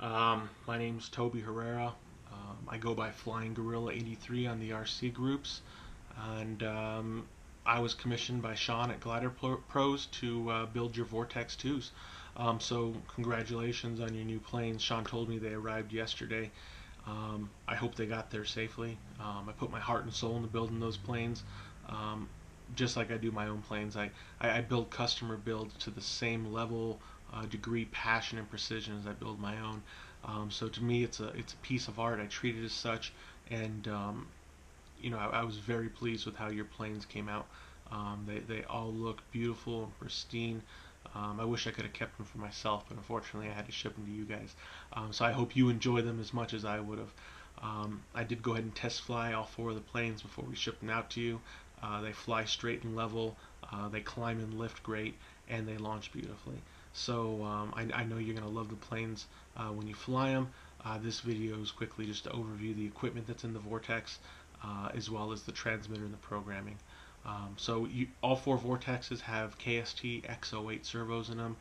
My name's Toby Herrera. I go by Flying Gorilla 83 on the RC groups, and I was commissioned by Sean at Glider Pros to build your Vortex 2s. So congratulations on your new planes. Sean told me they arrived yesterday. I hope they got there safely. I put my heart and soul into building those planes. Um, just like I do my own planes, I build customer builds to the same level, degree, passion, and precision as I build my own. So to me, it's a piece of art. I treat it as such, and I was very pleased with how your planes came out. They all look beautiful and pristine. I wish I could have kept them for myself, but unfortunately I had to ship them to you guys. So I hope you enjoy them as much as I would have. I did go ahead and test fly all four of the planes before we shipped them out to you. They fly straight and level, they climb and lift great, and they launch beautifully. So I know you're going to love the planes when you fly them. This video is quickly just to overview the equipment that's in the Vortex, as well as the transmitter and the programming. All four Vortexes have KST X08 servos in them.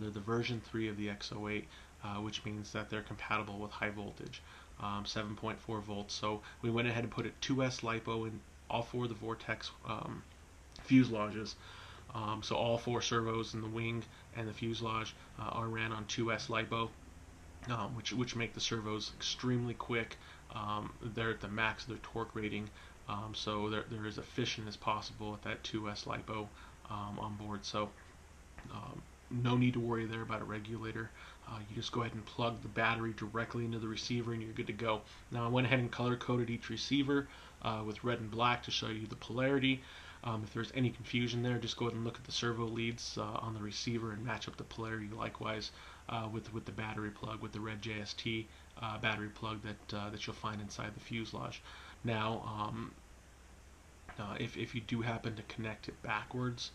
They're the version 3 of the X08, which means that they're compatible with high voltage, 7.4 volts. So we went ahead and put a 2S LiPo in all four of the Vortex fuselages. So all four servos in the wing and the fuselage are ran on 2S LiPo, which make the servos extremely quick. They're at the max of their torque rating, so they're as efficient as possible with that 2S LiPo on board. So no need to worry there about a regulator. You just go ahead and plug the battery directly into the receiver and you're good to go. Now I went ahead and color coded each receiver with red and black to show you the polarity. If there's any confusion there, just go ahead and look at the servo leads on the receiver and match up the polarity likewise with the battery plug, with the red JST battery plug that you'll find inside the fuselage. Now, if you do happen to connect it backwards,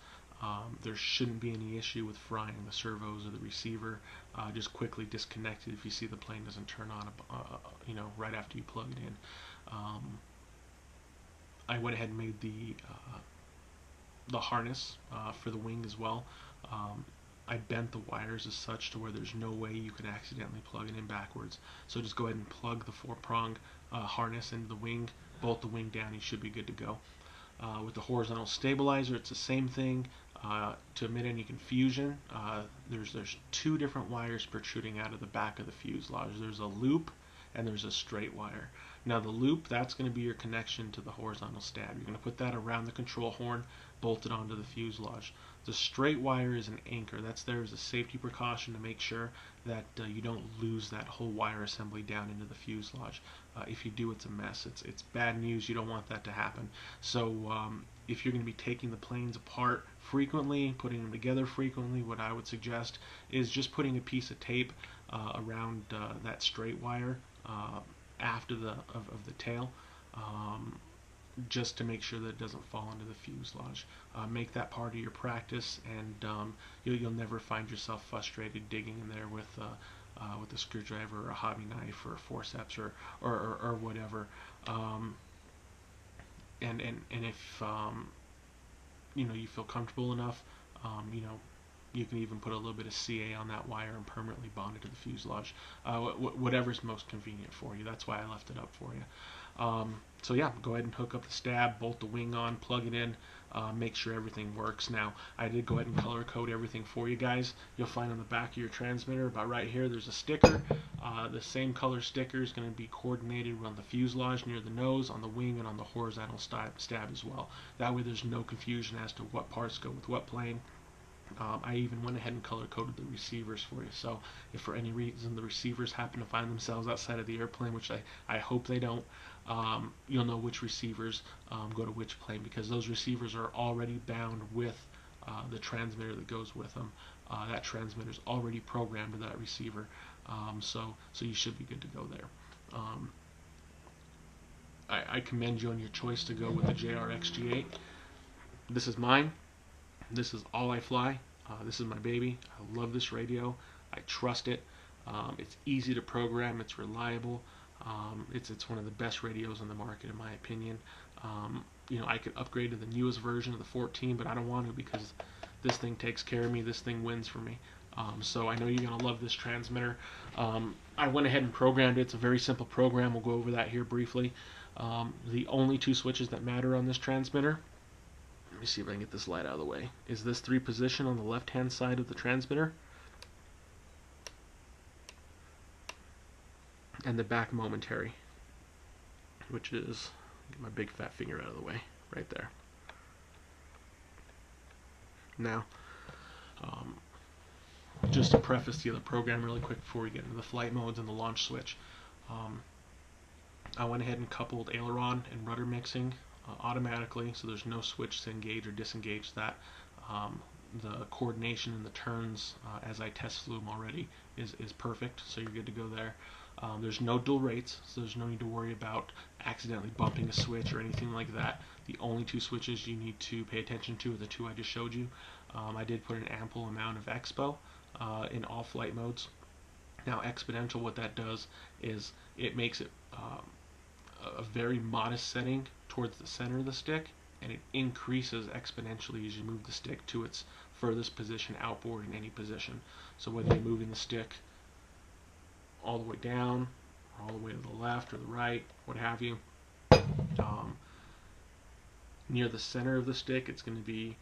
there shouldn't be any issue with frying the servos or the receiver. Just quickly disconnect it if you see the plane doesn't turn on, right after you plug it in. I went ahead and made the harness for the wing as well. I bent the wires as such to where there's no way you can accidentally plug it in backwards. So just go ahead and plug the 4-prong harness into the wing, bolt the wing down, you should be good to go. With the horizontal stabilizer, it's the same thing. To omit any confusion, there's two different wires protruding out of the back of the fuselage. There's a loop and there's a straight wire. Now the loop, that's going to be your connection to the horizontal stab. You're going to put that around the control horn, bolted onto the fuselage. The straight wire is an anchor. That's there as a safety precaution to make sure that you don't lose that whole wire assembly down into the fuselage. If you do, it's a mess. It's bad news. You don't want that to happen. So if you're going to be taking the planes apart frequently, putting them together frequently, what I would suggest is just putting a piece of tape around that straight wire after of the tail, just to make sure that it doesn't fall into the fuselage. Make that part of your practice, and you'll never find yourself frustrated digging in there with a screwdriver or a hobby knife or a forceps or whatever. And if you feel comfortable enough, you can even put a little bit of CA on that wire and permanently bond it to the fuselage. Whatever's most convenient for you. That's why I left it up for you. So yeah, go ahead and hook up the stab, bolt the wing on, plug it in, make sure everything works. Now, I did go ahead and color code everything for you guys. You'll find on the back of your transmitter, about right here, there's a sticker. The same color sticker is going to be coordinated on the fuselage near the nose, on the wing, and on the horizontal stab as well. That way there's no confusion as to what parts go with what plane. I even went ahead and color coded the receivers for you, so if for any reason the receivers happen to find themselves outside of the airplane, which I hope they don't, you'll know which receivers go to which plane, because those receivers are already bound with the transmitter that goes with them. That transmitter is already programmed to that receiver, so you should be good to go there. I commend you on your choice to go with the JRX-G8. This is mine. This is all I fly. This is my baby. I love this radio. I trust it. It's easy to program. It's reliable. It's one of the best radios on the market, in my opinion. I could upgrade to the newest version of the 14, but I don't want to, because this thing takes care of me. This thing wins for me. So I know you're going to love this transmitter. I went ahead and programmed it. It's a very simple program. We'll go over that here briefly. The only two switches that matter on this transmitter, let me see if I can get this light out of the way, is this 3 position on the left hand side of the transmitter and the back momentary, which is, get my big fat finger out of the way, right there. Now, just to preface the other program really quick before we get into the flight modes and the launch switch, I went ahead and coupled aileron and rudder mixing automatically, so there's no switch to engage or disengage that. The coordination and the turns, as I test flew them already, is perfect, so you're good to go there. There's no dual rates, so there's no need to worry about accidentally bumping a switch or anything like that. The only 2 switches you need to pay attention to are the 2 I just showed you. I did put an ample amount of expo in all flight modes. Now exponential, what that does is it makes it a very modest setting towards the center of the stick, and it increases exponentially as you move the stick to its furthest position outboard in any position. So whether you're moving the stick all the way down, or all the way to the left or the right, what have you, near the center of the stick, it's going to be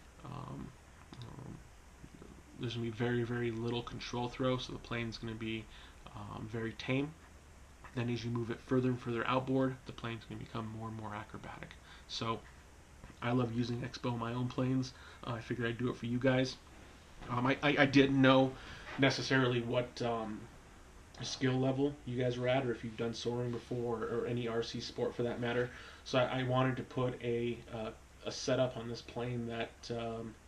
there's going to be very, very little control throw, so the plane's going to be very tame. Then as you move it further and further outboard, the plane's going to become more and more acrobatic. So I love using Expo on my own planes. I figured I'd do it for you guys. I didn't know necessarily what skill level you guys were at, or if you've done soaring before, or any RC sport for that matter. So I wanted to put a setup on this plane that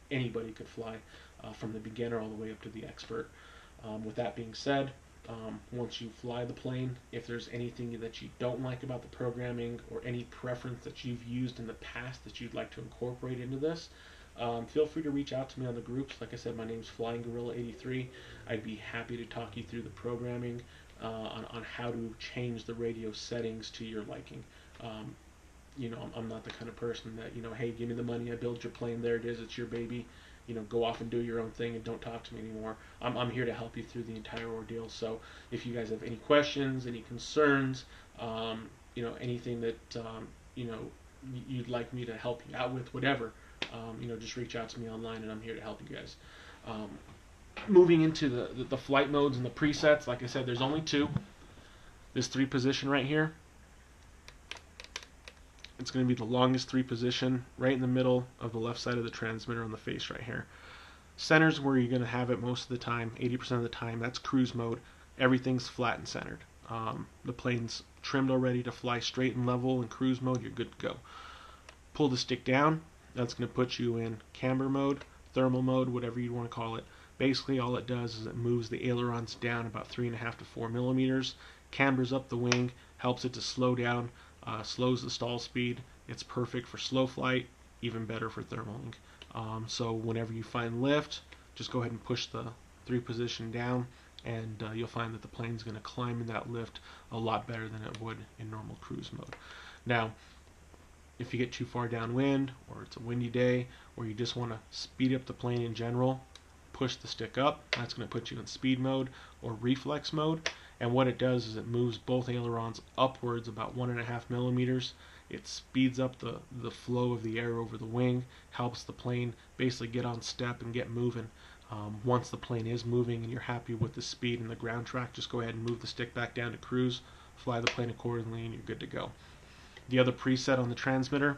anybody could fly, from the beginner all the way up to the expert. With that being said, once you fly the plane, if there's anything that you don't like about the programming or any preference that you've used in the past that you'd like to incorporate into this, feel free to reach out to me on the groups. Like I said, my name's Flying Gorilla 83. I'd be happy to talk you through the programming on how to change the radio settings to your liking. I'm not the kind of person that, hey, give me the money, I build your plane, there it is, it's your baby. Go off and do your own thing and don't talk to me anymore. I'm here to help you through the entire ordeal. So if you guys have any questions, any concerns, anything that you'd like me to help you out with, whatever, just reach out to me online, and I'm here to help you guys. Moving into the flight modes and the presets, like I said, there's only 2. This 3 position right here, it's going to be the longest 3 position right in the middle of the left side of the transmitter on the face right here. Center's where you're going to have it most of the time, 80% of the time. That's cruise mode. Everything's flat and centered. The plane's trimmed already to fly straight and level in cruise mode. You're good to go. Pull the stick down. That's going to put you in camber mode, thermal mode, whatever you want to call it. Basically all it does is it moves the ailerons down about 3.5 to 4 millimeters, cambers up the wing, helps it to slow down, slows the stall speed. It's perfect for slow flight, even better for thermaling. So whenever you find lift, just go ahead and push the 3 position down, and you'll find that the plane's going to climb in that lift a lot better than it would in normal cruise mode. Now, if you get too far downwind, or it's a windy day, or you just want to speed up the plane in general, push the stick up. That's going to put you in speed mode or reflex mode. And what it does is it moves both ailerons upwards about 1.5 millimeters. It speeds up the flow of the air over the wing, helps the plane basically get on step and get moving. Once the plane is moving and you're happy with the speed and the ground track, just go ahead and move the stick back down to cruise, fly the plane accordingly, and you're good to go. The other preset on the transmitter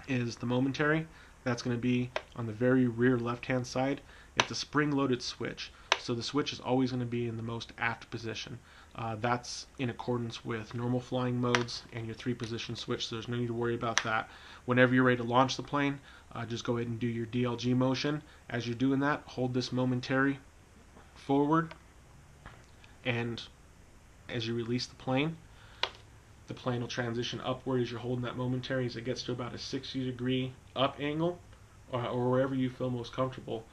is the momentary. That's going to be on the very rear left-hand side. It's a spring-loaded switch, so the switch is always going to be in the most aft position. That's in accordance with normal flying modes and your 3-position switch, so there's no need to worry about that. Whenever you're ready to launch the plane, just go ahead and do your DLG motion. As you're doing that, hold this momentary forward, and as you release the plane will transition upward as you're holding that momentary as it gets to about a 60-degree up angle, or wherever you feel most comfortable.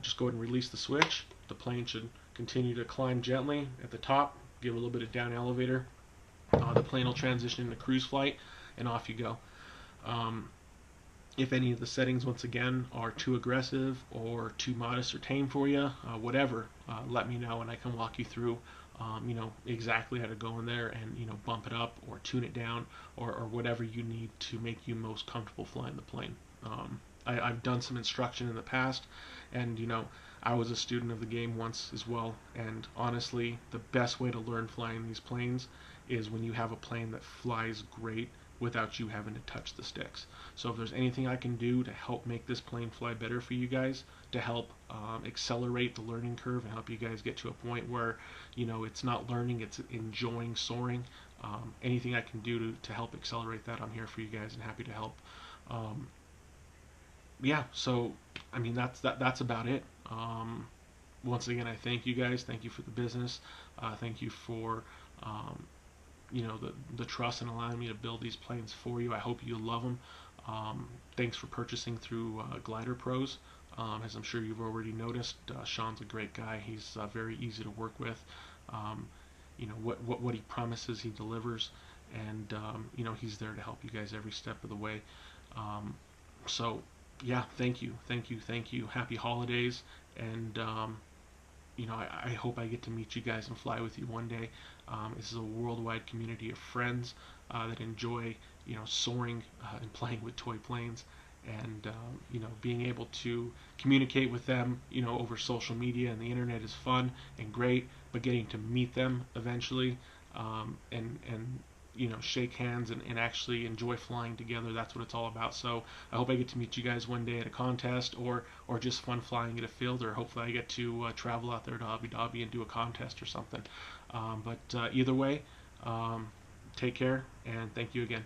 Just go ahead and release the switch. The plane should continue to climb gently at the top, give a little bit of down elevator. The plane will transition into cruise flight, and off you go. If any of the settings, once again, are too aggressive or too modest or tame for you, whatever, let me know and I can walk you through, exactly how to go in there and bump it up or tune it down or whatever you need to make you most comfortable flying the plane. I've done some instruction in the past, and I was a student of the game once as well. And honestly, the best way to learn flying these planes is when you have a plane that flies great without you having to touch the sticks. So if there's anything I can do to help make this plane fly better for you guys, to help accelerate the learning curve and help you guys get to a point where it's not learning, it's enjoying soaring. Anything I can do to help accelerate that, I'm here for you guys and happy to help. Um, yeah, so I mean that's about it. Once again, I thank you guys. Thank you for the business. Thank you for um, the trust and allowing me to build these planes for you. I hope you love them. Thanks for purchasing through Glider Pros. As I'm sure you've already noticed, Sean's a great guy. He's very easy to work with. Um, what he promises, he delivers, and he's there to help you guys every step of the way. Um, so yeah, thank you, thank you, thank you. Happy holidays, and I hope I get to meet you guys and fly with you one day. This is a worldwide community of friends that enjoy, soaring and playing with toy planes, and being able to communicate with them, over social media and the internet is fun and great, but getting to meet them eventually, and shake hands and actually enjoy flying together. That's what it's all about. So I hope I get to meet you guys one day at a contest or just fun flying at a field, or hopefully I get to travel out there to Abu Dhabi and do a contest or something. But either way, take care and thank you again.